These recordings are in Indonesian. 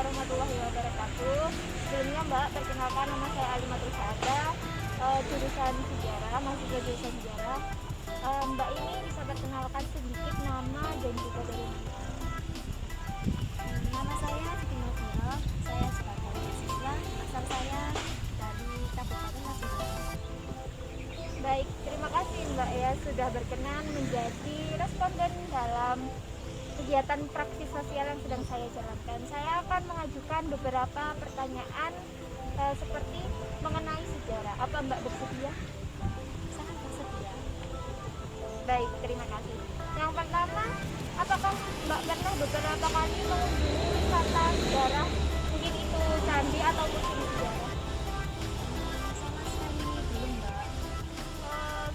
warahmatullahi wabarakatuh. Sebelumnya Mbak, perkenalkan nama saya Alimatul Syahada, jurusan sejarah, mahasiswa jurusan sejarah. Mbak ini bisa perkenalkan sedikit nama dan juga dari mana? Nama saya Siti Novia, saya sebagai mahasiswa, asal saya dari Kabupaten Masidoarjo. Baik, terima kasih Mbak ya sudah berkenan menjadi responden dalam kegiatan praktis sosial yang sedang saya jalankan. Saya akan mengajukan beberapa pertanyaan seperti mengenai sejarah. Apa Mbak bersedia? Sangat bersedia. Baik, terima kasih. Yang pertama, apakah Mbak pernah beberapa kali mengunjungi wisata sejarah? Mungkin itu candi atau museum sejarah. Sama sekali belum, Mbak.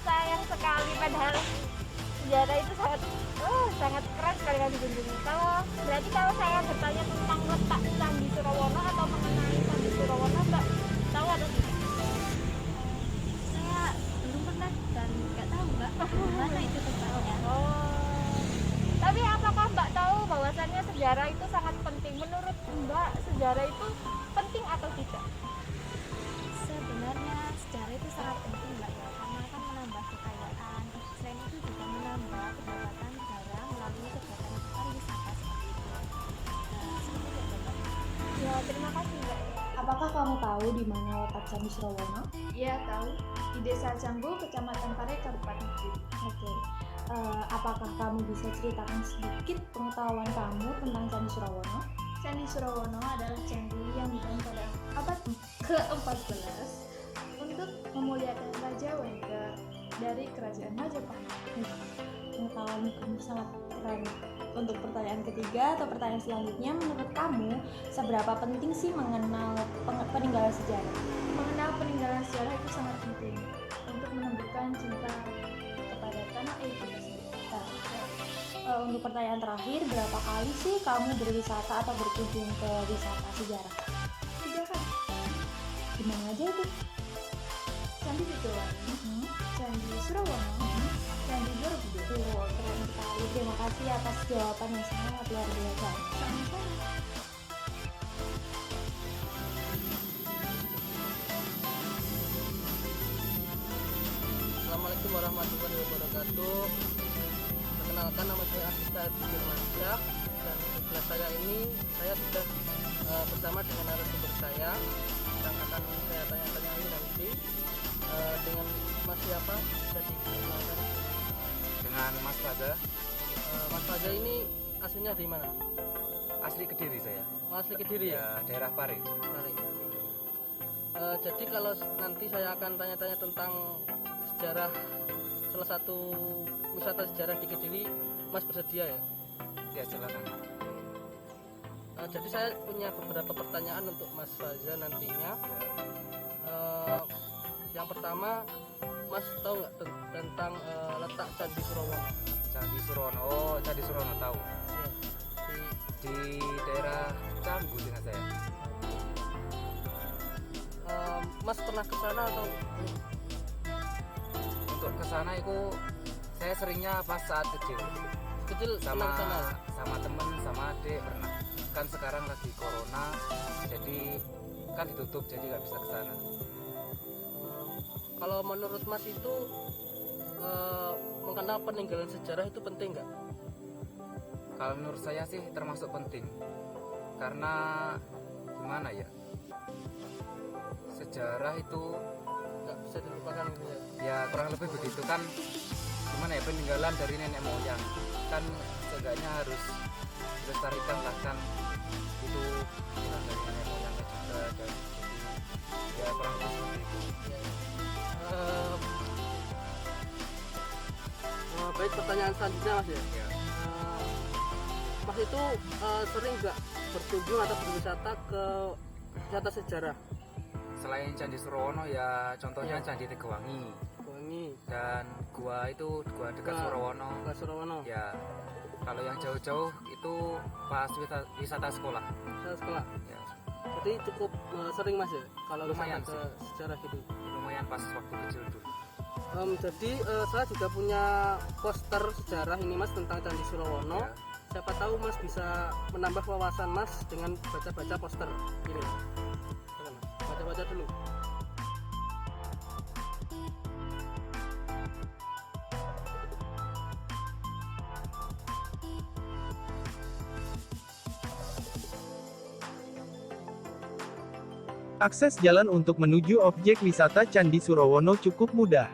Sayang sekali, padahal sejarah itu sangat keren sekali kalau dikunjungi. Kalau saya bertanya tentang letak Candi Surawono atau mengenai Candi Surawono, Mbak tahu atau tidak? Saya belum pernah dan nggak tahu, Mbak, mana itu tempatnya. Tapi apakah Mbak tahu bahwasannya sejarah itu sangat penting? Menurut Mbak, sejarah itu penting atau tidak? Sebenarnya sejarah itu sangat penting, Mbak, ya, karena akan menambah kekayaan. Selain itu juga menambah pendapatan negara melalui kegiatan pariwisata seperti itu. Seperti itu, Mbak. Ya, terima kasih Mbak. Apakah kamu tahu di mana letak Candi Surawono? Iya tahu, di Desa Jambu, Kecamatan Pare, Kabupaten Kediri. Oke. Apakah kamu bisa ceritakan sedikit pengetahuan kamu tentang Candi Surawono? Candi Surawono adalah candi yang dibangun pada abad ke-14 untuk memuliakan Raja Wengger dari Kerajaan Majapahit. Pengetahuan kamu sangat keren. Untuk pertanyaan ketiga atau pertanyaan selanjutnya, menurut kamu seberapa penting sih mengenal peninggalan sejarah? Mengenal peninggalan sejarah itu sangat penting untuk menumbuhkan cinta kepada tanah air kita sendiri. Untuk pertanyaan terakhir, berapa kali sih kamu berwisata atau berkunjung ke wisata sejarah? 3 kali. Di mana aja itu? Candi Sidowani, Candi Surawono, Candi Borobudur. Keren sekali. Terima kasih atas jawaban yang sangat luar biasa. Sama-sama. Assalamualaikum warahmatullahi wabarakatuh. Perkenalkan, nama saya Asista Firmansyah, dan di kelas saya ini saya sudah bersama dengan narasumber saya yang akan saya tanya-tanyai nanti dengan Mas siapa? Jadi Dengan Mas Faza, Mas Faza ini aslinya di mana? asli Kediri saya. Oh, asli Kediri ya? Ya, daerah Pare. Baik. Jadi kalau nanti saya akan tanya-tanya tentang sejarah salah satu wisata sejarah di Kediri, Mas bersedia ya? Ya, silakan. Jadi saya punya beberapa pertanyaan untuk Mas Faza nantinya. Yang pertama, Mas tahu nggak tentang letak Candi Surawono? Candi Surono. Oh, Candi Surono tahu. Ya, Di daerah Canggu dengan saya. Mas pernah ke sana atau? Untuk ke sana itu saya seringnya pas saat kecil. Kecil Sama pernah ke sana? sama temen, sama adik pernah. Kan sekarang lagi corona, jadi kan ditutup, jadi nggak bisa ke sana. Kalau menurut Mas itu mengenal peninggalan sejarah itu penting nggak? Kalau menurut saya sih termasuk penting. Karena gimana ya? Sejarah itu Nggak bisa dilupakan gitu ya? ya kurang lebih begitu kan, gimana ya, peninggalan dari nenek moyang kan, seenggaknya harus dilestarikan lah kan, itu peninggalan dari nenek moyangnya juga, dan jadi ya kurang lebih seperti itu. Eh, Baik, pertanyaan selanjutnya Mas ya. Ya, Mas itu sering nggak berkunjung atau berwisata ke wisata sejarah? selain Candi Surowono ya contohnya Ya. Candi Tegawangi Wangi, dan gua dekat Gua- Surowono. ke Surawono, Ya, kalau yang jauh-jauh itu pas wisata sekolah. ke sekolah. Ya, Jadi cukup sering Mas ya kalau Lumayan wisata ke sejarah gitu. lumayan pas waktu kecil dulu. Jadi saya juga punya poster sejarah ini Mas tentang Candi Surawono. Ya. siapa tahu Mas bisa menambah wawasan Mas dengan baca-baca poster ini. Silakan, Mas. Baca-baca dulu. Akses jalan untuk menuju objek wisata Candi Surowono cukup mudah.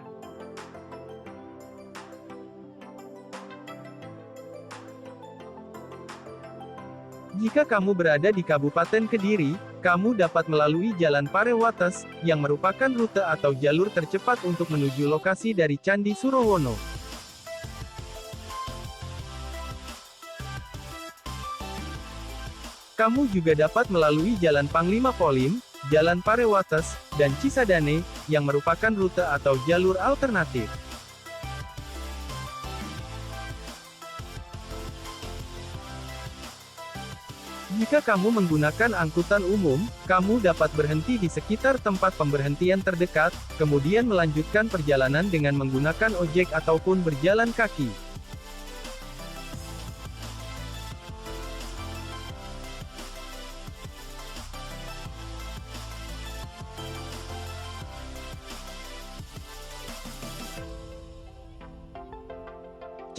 Jika kamu berada di Kabupaten Kediri, kamu dapat melalui Jalan Parewates, yang merupakan rute atau jalur tercepat untuk menuju lokasi dari Candi Surowono. Kamu juga dapat melalui Jalan Panglima Polim, Jalan Parewates, dan Cisadane, yang merupakan rute atau jalur alternatif. Jika kamu menggunakan angkutan umum, kamu dapat berhenti di sekitar tempat pemberhentian terdekat, kemudian melanjutkan perjalanan dengan menggunakan ojek ataupun berjalan kaki.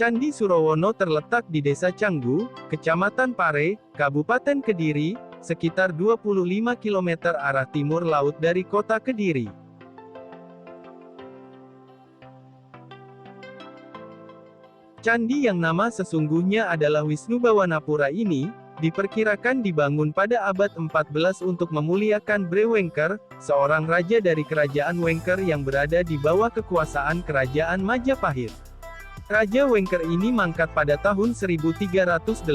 Candi Surowono terletak di Desa Canggu, Kecamatan Pare, Kabupaten Kediri, sekitar 25 km arah timur laut dari kota Kediri. Candi yang nama sesungguhnya adalah Wisnubawanapura ini, diperkirakan dibangun pada abad 14 untuk memuliakan Bre Wengker, seorang raja dari kerajaan Wengker yang berada di bawah kekuasaan kerajaan Majapahit. Raja Wengker ini mangkat pada tahun 1388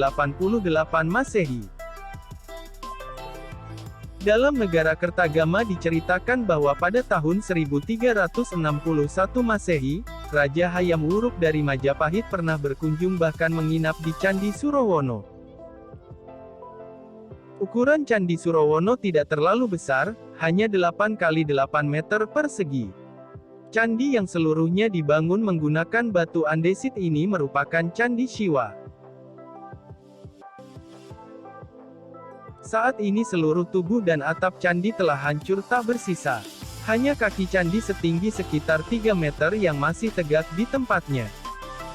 Masehi. Dalam negara Kertagama diceritakan bahwa pada tahun 1361 Masehi, Raja Hayam Wuruk dari Majapahit pernah berkunjung bahkan menginap di Candi Surowono. Ukuran Candi Surowono tidak terlalu besar, hanya 8 x 8 meter persegi. Candi yang seluruhnya dibangun menggunakan batu andesit ini merupakan Candi Siwa. Saat ini seluruh tubuh dan atap candi telah hancur tak bersisa. Hanya kaki candi setinggi sekitar 3 meter yang masih tegak di tempatnya.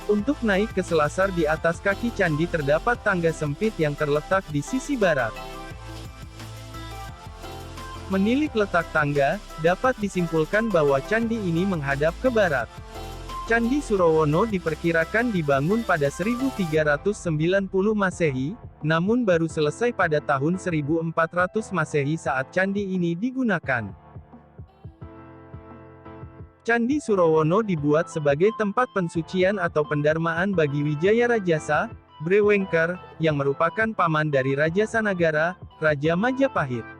Untuk naik ke selasar di atas kaki candi terdapat tangga sempit yang terletak di sisi barat. Menilik letak tangga, dapat disimpulkan bahwa candi ini menghadap ke barat. Candi Surowono diperkirakan dibangun pada 1390 Masehi, namun baru selesai pada tahun 1400 Masehi saat candi ini digunakan. Candi Surowono dibuat sebagai tempat pensucian atau pendarmaan bagi Wijaya Rajasa, Bre Wengker, yang merupakan paman dari Raja Sanagara, Raja Majapahit.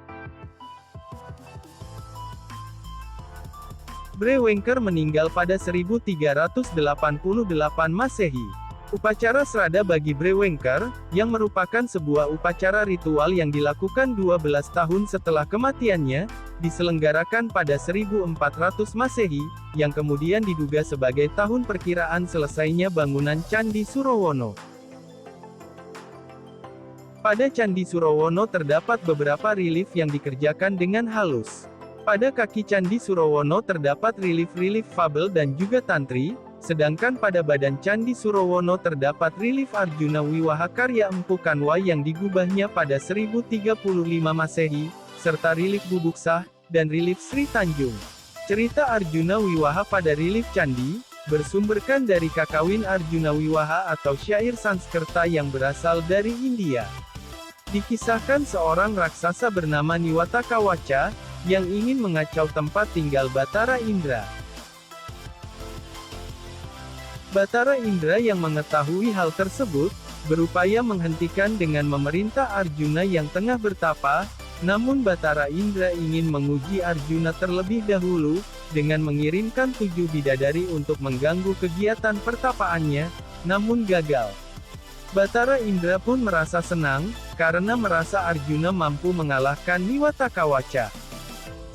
Bre Wengker meninggal pada 1388 Masehi. Upacara Srada bagi Bre Wengker, yang merupakan sebuah upacara ritual yang dilakukan 12 tahun setelah kematiannya, diselenggarakan pada 1400 Masehi, yang kemudian diduga sebagai tahun perkiraan selesainya bangunan Candi Surowono. Pada Candi Surowono terdapat beberapa relief yang dikerjakan dengan halus. Pada kaki Candi Surowono terdapat relief-relief fabel dan juga tantri, sedangkan pada badan Candi Surowono terdapat relief Arjuna Wiwaha karya Empu Kanwa yang digubahnya pada 1035 Masehi, serta relief Bubuksah, dan relief Sri Tanjung. Cerita Arjuna Wiwaha pada relief Candi, bersumberkan dari Kakawin Arjuna Wiwaha atau syair Sanskerta yang berasal dari India. Dikisahkan seorang raksasa bernama Niwata Kawaca, yang ingin mengacau tempat tinggal Batara Indra. Batara Indra yang mengetahui hal tersebut, berupaya menghentikan dengan memerintah Arjuna yang tengah bertapa, namun Batara Indra ingin menguji Arjuna terlebih dahulu, dengan mengirimkan 7 bidadari untuk mengganggu kegiatan pertapaannya, namun gagal. Batara Indra pun merasa senang, karena merasa Arjuna mampu mengalahkan Niwata Kawaca.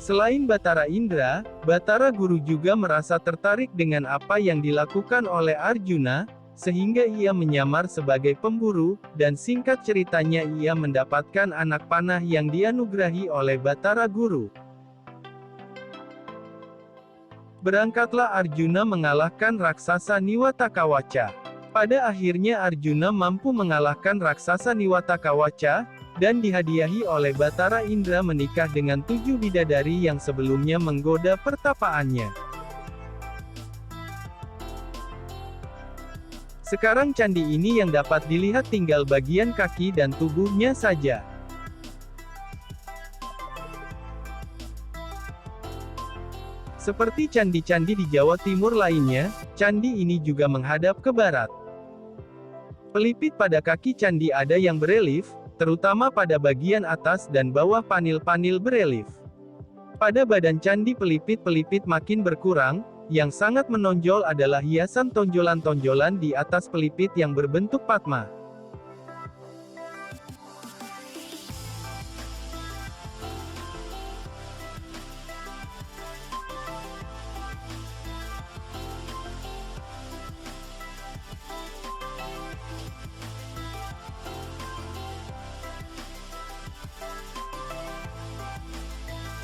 Selain Batara Indra, Batara Guru juga merasa tertarik dengan apa yang dilakukan oleh Arjuna, sehingga ia menyamar sebagai pemburu, dan singkat ceritanya ia mendapatkan anak panah yang dianugerahi oleh Batara Guru. Berangkatlah Arjuna mengalahkan raksasa Niwatakawaca. Pada akhirnya Arjuna mampu mengalahkan raksasa Niwatakawaca, dan dihadiahi oleh Batara Indra menikah dengan 7 bidadari yang sebelumnya menggoda pertapaannya. Sekarang candi ini yang dapat dilihat tinggal bagian kaki dan tubuhnya saja. Seperti candi-candi di Jawa Timur lainnya, candi ini juga menghadap ke barat. Pelipit pada kaki candi ada yang berelief, terutama pada bagian atas dan bawah panil-panil berelief. Pada badan candi pelipit-pelipit makin berkurang, yang sangat menonjol adalah hiasan tonjolan-tonjolan di atas pelipit yang berbentuk Padma.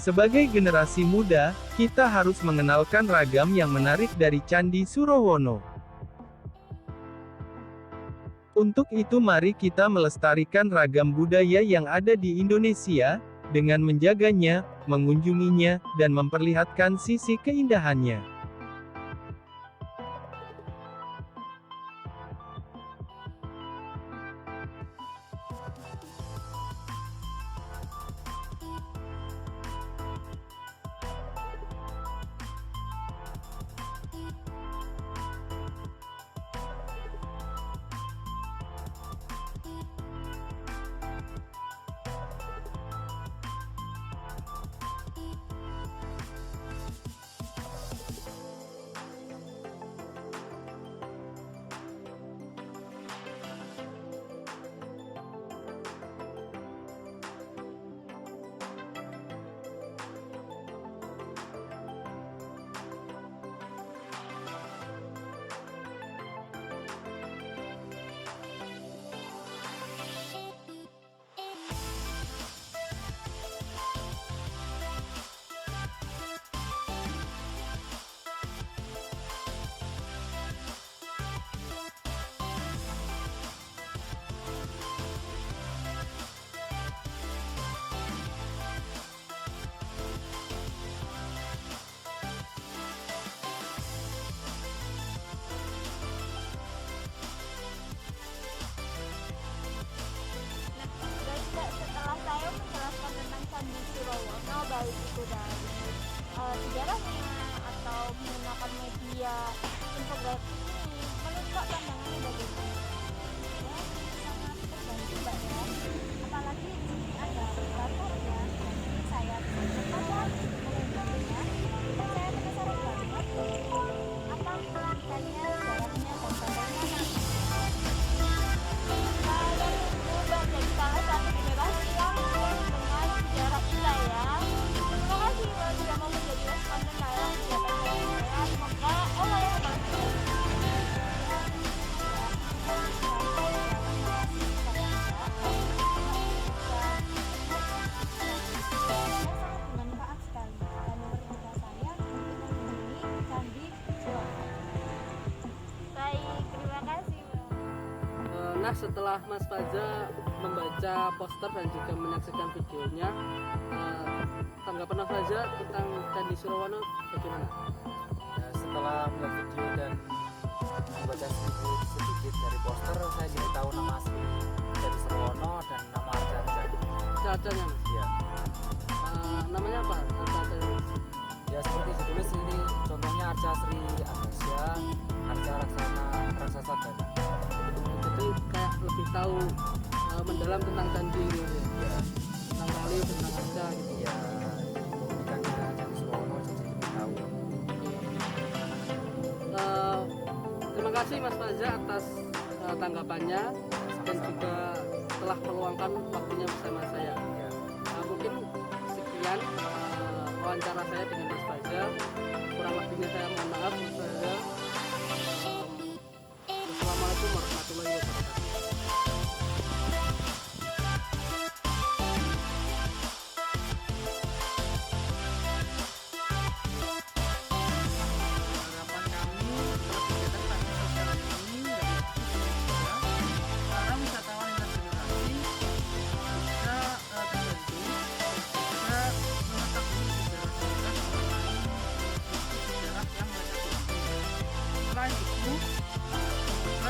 Sebagai generasi muda, kita harus mengenalkan ragam yang menarik dari Candi Surowono. Untuk itu mari kita melestarikan ragam budaya yang ada di Indonesia, dengan menjaganya, mengunjunginya, dan memperlihatkan sisi keindahannya. Setelah saya menjelaskan tentang Candi Surowono, baik itu dari sejarahnya atau menggunakan media infografis ini, menurut Mbak pandangannya bagaimana? Ya, sangat terbantu Mbak ya. Apalagi di sini ada batur ya. Saya berpasar mengunjunginya. Dan saya penasaran banget apa pendidikannya, sejarahnya, dan bagaimana. Saya mencoba jadi salah satu generasi langsung dengan sejarah kita ya. Terima kasih Mbak sudah mau menjadi responden dalam kegiatan saya. Semoga Allah yang membantu. Bermanfaat sekali dan mempermudah saya untuk mengunjungi Candi Surowono. Baik, terima kasih Mbak. Nah, setelah Mas Faza membaca poster dan juga menyaksikan videonya, tanggapan Mas Faza tentang Candi Surowono bagaimana? Ya, setelah melihat video dan membaca sedikit dari poster, saya jadi tahu nama asli Candi Surowono dan nama arca-arca. Arca-arcanya, Mas? Ya, Namanya apa? Arca-arcanya, Mas? ya seperti ditulis ini, contohnya arca Sri Agasya, arca raksasa Gana. Jadi kayak lebih tahu mendalam tentang candi gitu ya. Ya, Tentang relief, tentang arca gitu. ya keunikannya Candi Surowono jadi lebih tahu. Terima kasih Mas Faza atas tanggapannya dan juga telah meluangkan waktunya bersama saya. Ya. Mungkin sekian wawancara saya dengan Mas Faza. Kurang lebihnya saya mohon maaf Mas Faza. Wassalamualaikum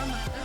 mata